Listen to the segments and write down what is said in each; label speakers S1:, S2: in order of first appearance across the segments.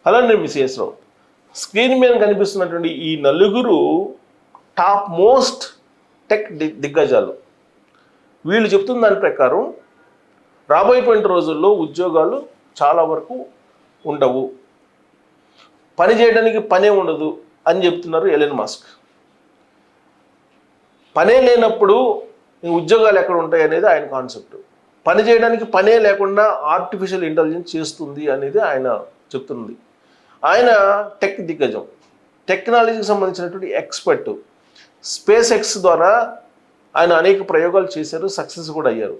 S1: Hello నేను మిస్ఎస్ రావు. Screen మీద కనిపిస్తున్నటువంటి ఈ నలుగురు టాప్ మోస్ట్ టెక్ దిగ్గజాలు. వీళ్ళు చెప్తున్న దాని ప్రకారం రాబోయేటువంటి రోజుల్లో ఉద్యోగాలు చాలా వరకు ఉండవు, పని చేయడానికి పనే ఉండదు అని చెప్తున్నారు ఎలన్ మస్క్. పనే లేనప్పుడు ఉద్యోగాలు ఎక్కడ ఉంటాయి అనేది ఆయన కాన్సెప్ట్. పని చేయడానికి పనే లేకుండా ఆర్టిఫిషియల్ ఇంటెలిజెన్స్ చేస్తుంది అనేది ఆయన చెప్తున్నది. ఆయన టెక్ దిగ్గజం, టెక్నాలజీకి సంబంధించినటువంటి ఎక్స్పర్ట్. స్పేస్ ఎక్స్ ద్వారా ఆయన అనేక ప్రయోగాలు చేశారు, సక్సెస్ కూడా అయ్యారు.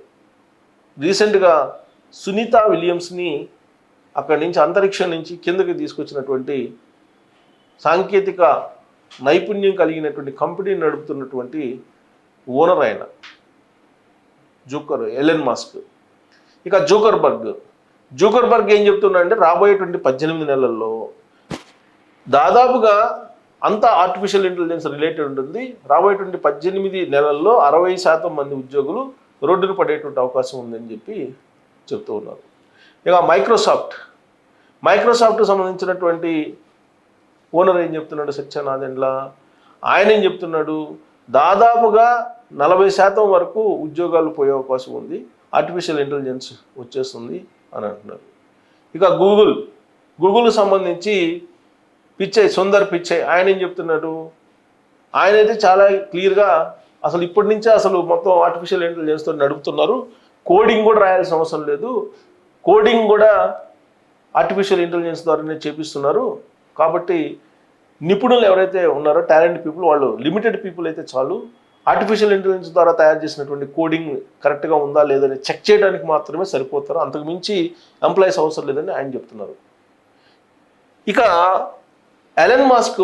S1: రీసెంట్గా సునీతా విలియమ్స్ని అక్కడి నుంచి అంతరిక్షం నుంచి కిందకి తీసుకొచ్చినటువంటి సాంకేతిక నైపుణ్యం కలిగినటువంటి కంపెనీని నడుపుతున్నటువంటి ఓనర్ ఆయన ఎలన్ మస్క్. ఇక జూకర్బర్గ్ ఏం చెప్తున్నాడంటే రాబోయేటువంటి 18 నెలల్లో దాదాపుగా అంతా ఆర్టిఫిషియల్ ఇంటెలిజెన్స్ రిలేటెడ్ ఉంటుంది. రాబోయేటువంటి 18 నెలల్లో 60% మంది ఉద్యోగులు రోడ్డును పడేటువంటి అవకాశం ఉందని చెప్పి చెప్తూ ఉన్నారు. ఇక మైక్రోసాఫ్ట్ సంబంధించినటువంటి ఓనర్ ఏం చెప్తున్నాడు, సత్యనాదెండ్ల, ఆయన ఏం చెప్తున్నాడు, దాదాపుగా 40% వరకు ఉద్యోగాలు పోయే అవకాశం ఉంది, ఆర్టిఫిషియల్ ఇంటెలిజెన్స్ వచ్చేస్తుంది అని అంటున్నారు. ఇక గూగుల్కి సంబంధించి సుందర్ పిచ్చై ఆయన ఏం చెప్తున్నాడు, ఆయనైతే చాలా క్లియర్గా అసలు ఇప్పటి నుంచే అసలు మొత్తం ఆర్టిఫిషియల్ ఇంటెలిజెన్స్తో నడుపుతున్నారు, కోడింగ్ కూడా రాయాల్సిన అవసరం లేదు, కోడింగ్ కూడా ఆర్టిఫిషియల్ ఇంటెలిజెన్స్ ద్వారానే చేపిస్తున్నారు. కాబట్టి నిపుణులు ఎవరైతే ఉన్నారో టాలెంట్ పీపుల్, వాళ్ళు లిమిటెడ్ పీపుల్ అయితే చాలు, ఆర్టిఫిషియల్ ఇంటెలిజెన్స్ ద్వారా తయారు చేసినటువంటి కోడింగ్ కరెక్ట్గా ఉందా లేదని చెక్ చేయడానికి మాత్రమే సరిపోతారు, అంతకు మించి ఎంప్లాయీస్ అవసరం లేదని ఆయన చెప్తున్నారు. ఇక ఎలన్ మస్క్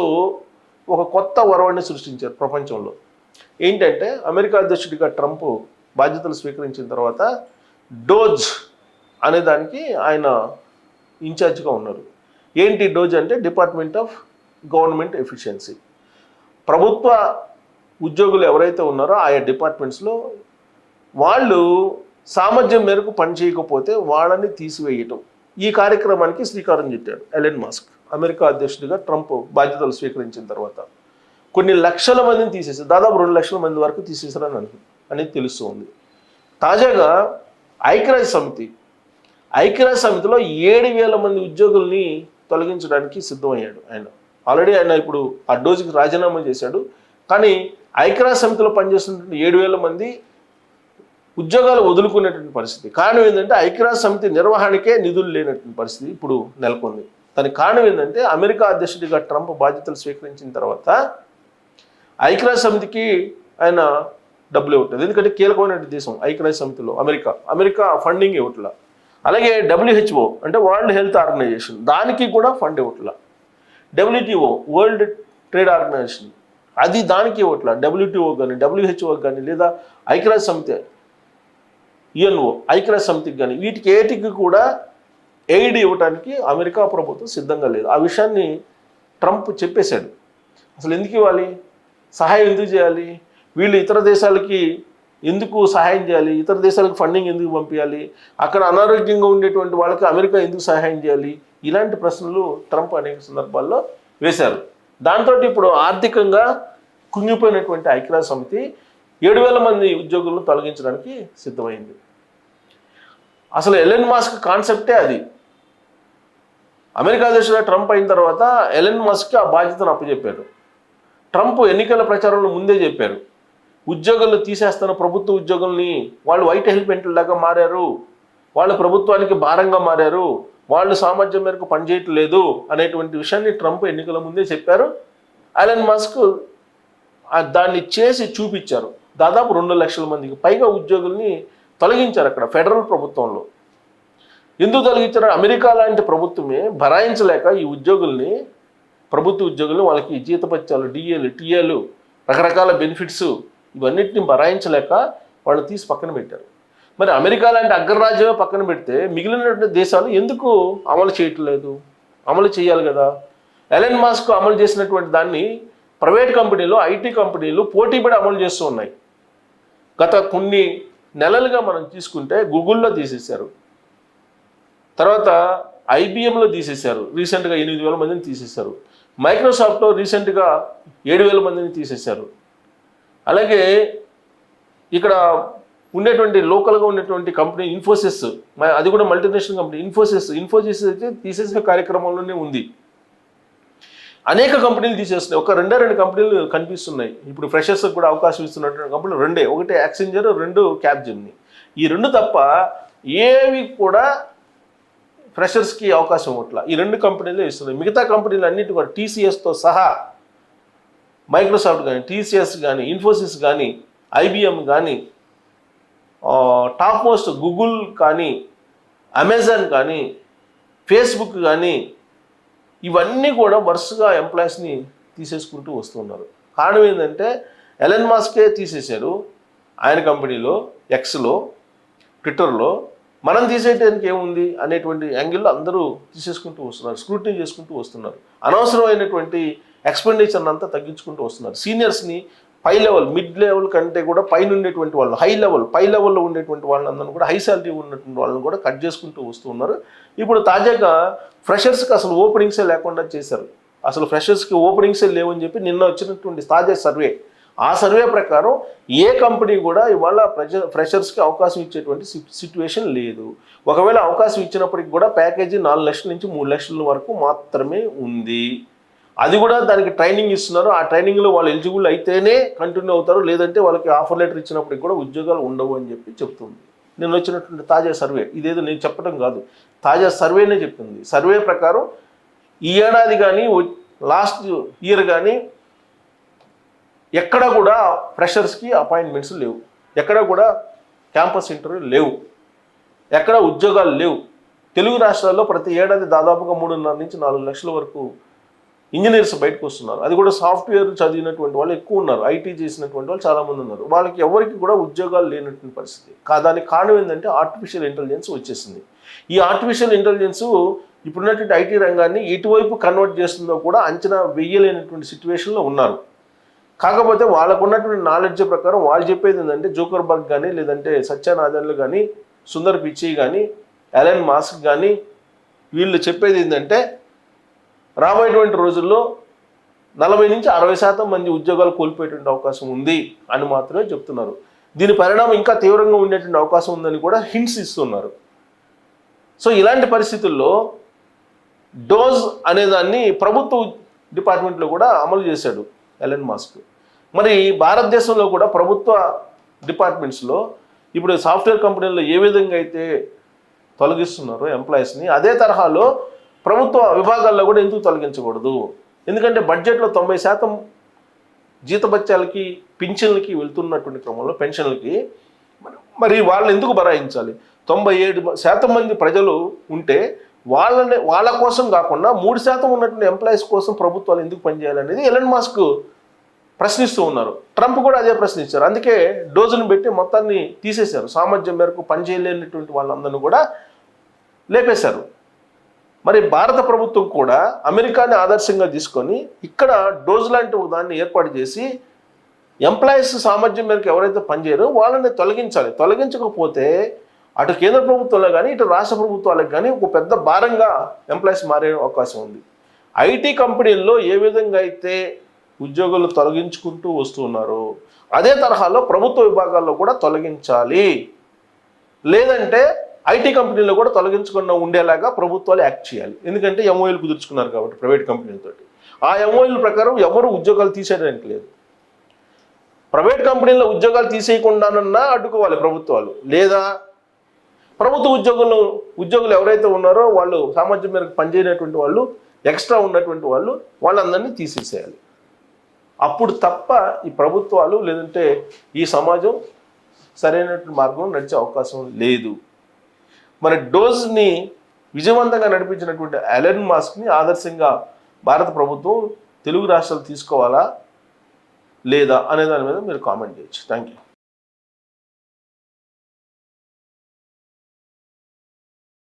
S1: ఒక కొత్త వరవడిని సృష్టించారు ప్రపంచంలో. ఏంటంటే అమెరికా అధ్యక్షుడిగా ట్రంప్ బాధ్యతలు స్వీకరించిన తర్వాత డోజ్ అనే దానికి ఆయన ఇన్ఛార్జ్గా ఉన్నారు. ఏంటి డోజ్ అంటే డిపార్ట్మెంట్ ఆఫ్ గవర్నమెంట్ ఎఫిషియన్సీ. ప్రభుత్వ ఉద్యోగులు ఎవరైతే ఉన్నారో ఆయా డిపార్ట్మెంట్స్లో వాళ్ళు సామర్థ్యం మేరకు పనిచేయకపోతే వాళ్ళని తీసివేయటం, ఈ కార్యక్రమానికి శ్రీకారం చుట్టాడు ఎలన్ మస్క్. అమెరికా అధ్యక్షుడిగా ట్రంప్ బాధ్యతలు స్వీకరించిన తర్వాత కొన్ని లక్షల మందిని తీసేసారు, దాదాపు 2 లక్షల మంది వరకు తీసేసారని అనేది తెలుస్తూ ఉంది. తాజాగా ఐక్యరాజ్య సమితిలో 7,000 మంది ఉద్యోగుల్ని తొలగించడానికి సిద్ధమయ్యాడు ఆయన. ఆల్రెడీ ఆయన ఇప్పుడు ఆ డోజ్కి రాజీనామా చేశాడు. కానీ ఐక్యరాజ్య సమితిలో పనిచేస్తున్నటువంటి 7,000 మంది ఉద్యోగాలు వదులుకునేటువంటి పరిస్థితి. కారణం ఏంటంటే ఐక్యరాజ్య సమితి నిర్వహణకే నిధులు లేనటువంటి పరిస్థితి ఇప్పుడు నెలకొంది. దానికి కారణం ఏంటంటే అమెరికా అధ్యక్షుడిగా ట్రంప్ బాధ్యతలు స్వీకరించిన తర్వాత ఐక్యరాజ్య సమితికి ఆయన డబ్బులు ఇవ్వట్లేదు. ఎందుకంటే కీలకమైన దేశం ఐక్యరాజ్య సమితిలో అమెరికా ఫండింగ్ ఇవ్వట్లా. అలాగే WHO అంటే వరల్డ్ హెల్త్ ఆర్గనైజేషన్, దానికి కూడా ఫండ్ ఇవ్వట్లా. WTO వరల్డ్ ట్రేడ్ ఆర్గనైజేషన్, అది దానికి ఇవ్వట్లా. WTO కానీ WHO కానీ లేదా ఐక్యరాజ్య సమితి UNO ఐక్యరాజ్య సమితికి కానీ వీటికి ఏటికి కూడా ఎయిడ్ ఇవ్వడానికి అమెరికా ప్రభుత్వం సిద్ధంగా లేదు. ఆ విషయాన్ని ట్రంప్ చెప్పేశాడు. అసలు ఎందుకు ఇవ్వాలి, సహాయం ఎందుకు చేయాలి, వీళ్ళు ఇతర దేశాలకి ఎందుకు సహాయం చేయాలి, ఇతర దేశాలకు ఫండింగ్ ఎందుకు పంపించాలి, అక్కడ అనారోగ్యంగా ఉండేటువంటి వాళ్ళకి అమెరికా ఎందుకు సహాయం చేయాలి, ఇలాంటి ప్రశ్నలు ట్రంప్ అనేక సందర్భాల్లో వేశారు. దాంతో ఇప్పుడు ఆర్థికంగా కుంగిపోయినటువంటి ఐక్యరాజ్య సమితి 7,000 మంది ఉద్యోగులను తొలగించడానికి సిద్ధమైంది. అసలు ఎలన్ మస్క్ కాన్సెప్టే అది. అమెరికా అధ్యక్షుడు ట్రంప్ అయిన తర్వాత ఎలన్ మస్క్కి ఆ బాధ్యతను అప్పచెప్పారు. ట్రంప్ ఎన్నికల ప్రచారంలో ముందే చెప్పారు, ఉద్యోగులు తీసేస్తున్న ప్రభుత్వ ఉద్యోగుల్ని, వాళ్ళు వైట్ హెల్మెట్లాగా మారారు, వాళ్ళు ప్రభుత్వానికి భారంగా మారారు, వాళ్ళు సామర్థ్యం మేరకు పనిచేయట్లేదు అనేటువంటి విషయాన్ని ట్రంప్ ఎన్నికల ముందే చెప్పారు. ఎలన్ మస్క్ దాన్ని చేసి చూపించారు. దాదాపు 2 లక్షల మందికి పైగా ఉద్యోగుల్ని తొలగించారు అక్కడ ఫెడరల్ ప్రభుత్వంలో. ఎందుకు తొలగించారు, అమెరికా లాంటి ప్రభుత్వమే భరాయించలేక ఈ ఉద్యోగుల్ని, ప్రభుత్వ ఉద్యోగులు, వాళ్ళకి జీతపత్యాలు, డిఏలు, టీఏలు, రకరకాల బెనిఫిట్స్, ఇవన్నిటిని భరాయించలేక వాళ్ళు తీసి పక్కన పెట్టారు. మరి అమెరికా లాంటి అగ్రరాజ్యమే పక్కన పెడితే మిగిలినటువంటి దేశాలు ఎందుకు అమలు చేయట్లేదు, అమలు చేయాలి కదా. ఎలన్ మస్క్ అమలు చేసినటువంటి దాన్ని ప్రైవేట్ కంపెనీలు, ఐటీ కంపెనీలు పోటీపడి అమలు చేస్తూ ఉన్నాయి. గత కొన్ని నెలలుగా మనం తీసుకుంటే గూగుల్లో తీసేశారు, తర్వాత ఐబిఎంలో తీసేశారు, రీసెంట్గా 8,000 మందిని తీసేశారు. మైక్రోసాఫ్ట్లో రీసెంట్గా 7,000 మందిని తీసేశారు. అలాగే ఇక్కడ ఉండేటువంటి లోకల్గా ఉండేటువంటి కంపెనీ ఇన్ఫోసిస్, అది కూడా మల్టీనేషనల్ కంపెనీ ఇన్ఫోసిస్ అయితే తీసేసిన కార్యక్రమంలోనే ఉంది. అనేక కంపెనీలు తీసేస్తున్నాయి. ఒక 2 కంపెనీలు కనిపిస్తున్నాయి ఇప్పుడు ఫ్రెషర్స్కి కూడా అవకాశం ఇస్తున్నటువంటి కంపెనీలు 2, ఒకటి యాక్సెంజర్, 2 క్యాప్జెమిని. ఈ 2 తప్ప ఏవి కూడా ఫ్రెషర్స్కి అవకాశం ఇవ్వట్లా. ఈ 2 కంపెనీలే ఇస్తున్నాయి. మిగతా కంపెనీలు అన్నిటి కూడా టీసీఎస్తో సహా, మైక్రోసాఫ్ట్ కానీ, టీసీఎస్ కానీ, ఇన్ఫోసిస్ కానీ, ఐబిఎం కానీ, టాప్ మోస్ట్ గూగుల్ కానీ, అమెజాన్ కానీ, ఫేస్బుక్ కానీ, ఇవన్నీ కూడా వరుసగా ఎంప్లాయీస్ని తీసేసుకుంటూ వస్తున్నారు. కారణం ఏంటంటే ఎలన్ మస్కే తీసేశారు ఆయన కంపెనీలో, ఎక్స్లో, ట్విట్టర్లో. మనం తీసేయడానికి ఏముంది అనేటువంటి యాంగిల్లో అందరూ తీసేసుకుంటూ వస్తున్నారు, స్క్రూటినీ చేసుకుంటూ వస్తున్నారు. అనవసరమైనటువంటి ఎక్స్పెండిచర్ని అంతా తగ్గించుకుంటూ వస్తున్నారు. సీనియర్స్ని పై లెవెల్, మిడ్ లెవెల్ కంటే కూడా పైన ఉండేటువంటి వాళ్ళు, పై లెవెల్లో ఉండేటువంటి వాళ్ళందరూ కూడా, హై శాలరీ ఉన్నటువంటి వాళ్ళని కూడా కట్ చేసుకుంటూ వస్తూ ఉన్నారు. ఇప్పుడు తాజాగా ఫ్రెషర్స్కి అసలు ఓపెనింగ్సే లేకుండా చేశారు. అసలు ఫ్రెషర్స్కి ఓపెనింగ్సే లేవని చెప్పి నిన్న వచ్చినటువంటి తాజా సర్వే, ఆ సర్వే ప్రకారం ఏ కంపెనీ కూడా ఇవాళ ఫ్రెషర్స్కి అవకాశం ఇచ్చేటువంటి సిచ్యువేషన్ లేదు. ఒకవేళ అవకాశం ఇచ్చినప్పటికి కూడా ప్యాకేజీ 4 లక్షల నుంచి 3 లక్షల వరకు మాత్రమే ఉంది. అది కూడా దానికి ట్రైనింగ్ ఇస్తున్నారు. ఆ ట్రైనింగ్లో వాళ్ళు ఎలిజిబుల్ అయితేనే కంటిన్యూ అవుతారు, లేదంటే వాళ్ళకి ఆఫర్ లెటర్ ఇచ్చినప్పటికి కూడా ఉద్యోగాలు ఉండవు అని చెప్పి చెప్తుంది నిన్న వచ్చినటువంటి తాజా సర్వే. ఇదేదో నేను చెప్పడం కాదు, తాజా సర్వేనే చెప్తుంది. సర్వే ప్రకారం ఈ ఏడాది కానీ లాస్ట్ ఇయర్ కానీ ఎక్కడ కూడా ఫ్రెషర్స్కి అపాయింట్మెంట్స్ లేవు, ఎక్కడ కూడా క్యాంపస్ ఇంటర్వ్యూ లేవు, ఎక్కడ ఉద్యోగాలు లేవు. తెలుగు రాష్ట్రాల్లో ప్రతి ఏడాది దాదాపుగా 3.5 నుంచి 4 లక్షల వరకు ఇంజనీర్స్ బయటకు వస్తున్నారు. అది కూడా సాఫ్ట్వేర్ చదివినటువంటి వాళ్ళు ఎక్కువ ఉన్నారు, ఐటీ చేసినటువంటి వాళ్ళు చాలామంది ఉన్నారు. వాళ్ళకి ఎవరికి కూడా ఉద్యోగాలు లేనటువంటి పరిస్థితి. దానికి కారణం ఏంటంటే ఆర్టిఫిషియల్ ఇంటెలిజెన్స్ వచ్చేసింది. ఈ ఆర్టిఫిషియల్ ఇంటెలిజెన్స్ ఇప్పుడున్నటువంటి ఐటీ రంగాన్ని ఎటువైపు కన్వర్ట్ చేస్తుందో కూడా అంచనా వేయలేనటువంటి సిచ్యువేషన్లో ఉన్నారు. కాకపోతే వాళ్ళకు ఉన్నటువంటి నాలెడ్జ్ ప్రకారం వాళ్ళు చెప్పేది ఏంటంటే జోకర్బర్గ్ కానీ, లేదంటే సత్య నాదెల్ల కానీ, సుందర్ పిచ్చై కానీ, ఎలన్ మస్క్ కానీ, వీళ్ళు చెప్పేది ఏంటంటే రాబోయేటువంటి రోజుల్లో 40 నుంచి 60% మంది ఉద్యోగాలు కోల్పోయేటువంటి అవకాశం ఉంది అని మాత్రమే చెప్తున్నారు. దీని పరిణామం ఇంకా తీవ్రంగా ఉండేటువంటి అవకాశం ఉందని కూడా హింట్స్ ఇస్తున్నారు. సో ఇలాంటి పరిస్థితుల్లో డోజ్ అనేదాన్ని ప్రభుత్వ డిపార్ట్మెంట్లో కూడా అమలు చేశాడు ఎలన్ మస్క్. మరి భారతదేశంలో కూడా ప్రభుత్వ డిపార్ట్మెంట్స్లో ఇప్పుడు సాఫ్ట్వేర్ కంపెనీల్లో ఏ విధంగా అయితే తొలగిస్తున్నారో ఎంప్లాయీస్ని, అదే తరహాలో ప్రభుత్వ విభాగాల్లో కూడా ఎందుకు తొలగించకూడదు? ఎందుకంటే బడ్జెట్లో 90% జీతభత్యాలకి, పింఛన్లకి వెళ్తున్నటువంటి క్రమంలో, పెన్షన్లకి మరి వాళ్ళని ఎందుకు బరాయించాలి? 97% మంది ప్రజలు ఉంటే వాళ్ళ కోసం కాకుండా 3% ఉన్నటువంటి ఎంప్లాయీస్ కోసం ప్రభుత్వాలు ఎందుకు పనిచేయాలనేది ఎలన్ మస్క్ ప్రశ్నిస్తూ ఉన్నారు. ట్రంప్ కూడా అదే ప్రశ్నించారు. అందుకే డోజును పెట్టి మొత్తాన్ని తీసేశారు. సామర్థ్యం మేరకు పనిచేయలేనటువంటి వాళ్ళందరినీ కూడా లేపేశారు. మరి భారత ప్రభుత్వం కూడా అమెరికాని ఆదర్శంగా తీసుకొని ఇక్కడ డోజ్ లాంటి దాన్ని ఏర్పాటు చేసి ఎంప్లాయీస్ సామర్థ్యం మేరకు ఎవరైతే పనిచేయరో వాళ్ళని తొలగించాలి. తొలగించకపోతే అటు కేంద్ర ప్రభుత్వంలో కానీ, ఇటు రాష్ట్ర ప్రభుత్వాలకు కానీ ఒక పెద్ద భారంగా ఎంప్లాయీస్ మారే అవకాశం ఉంది. ఐటీ కంపెనీల్లో ఏ విధంగా అయితే ఉద్యోగులు తొలగించుకుంటూ వస్తున్నారో అదే తరహాలో ప్రభుత్వ విభాగాల్లో కూడా తొలగించాలి. లేదంటే ఐటీ కంపెనీలో కూడా తొలగించకుండా ఉండేలాగా ప్రభుత్వాలు యాక్ట్ చేయాలి. ఎందుకంటే ఎంఓఏలు కుదుర్చుకున్నారు కాబట్టి ప్రైవేట్ కంపెనీలతో. ఆ ఎంఓఏల ప్రకారం ఎవరు ఉద్యోగాలు తీసేయడానికి లేదు. ప్రైవేట్ కంపెనీల్లో ఉద్యోగాలు తీసేయకుండానన్నా అడ్డుకోవాలి ప్రభుత్వాలు. లేదా ప్రభుత్వ ఉద్యోగులు ఎవరైతే ఉన్నారో వాళ్ళు సామర్థ్యం మేరకు పనిచేయనటువంటి వాళ్ళు, ఎక్స్ట్రా ఉన్నటువంటి వాళ్ళందరినీ తీసేసేయాలి. అప్పుడు తప్ప ఈ ప్రభుత్వాలు లేదంటే ఈ సమాజం సరైనటువంటి మార్గంలో నడిచే అవకాశం లేదు. మరి డోజ్ని విజయవంతంగా నడిపించినటువంటి ఎలన్ మస్క్ని ఆదర్శంగా భారత ప్రభుత్వం తెలుగు రాష్ట్రాలు తీసుకోవాలా లేదా అనే దాని మీద మీరు కామెంట్ చేయొచ్చు. Thank you.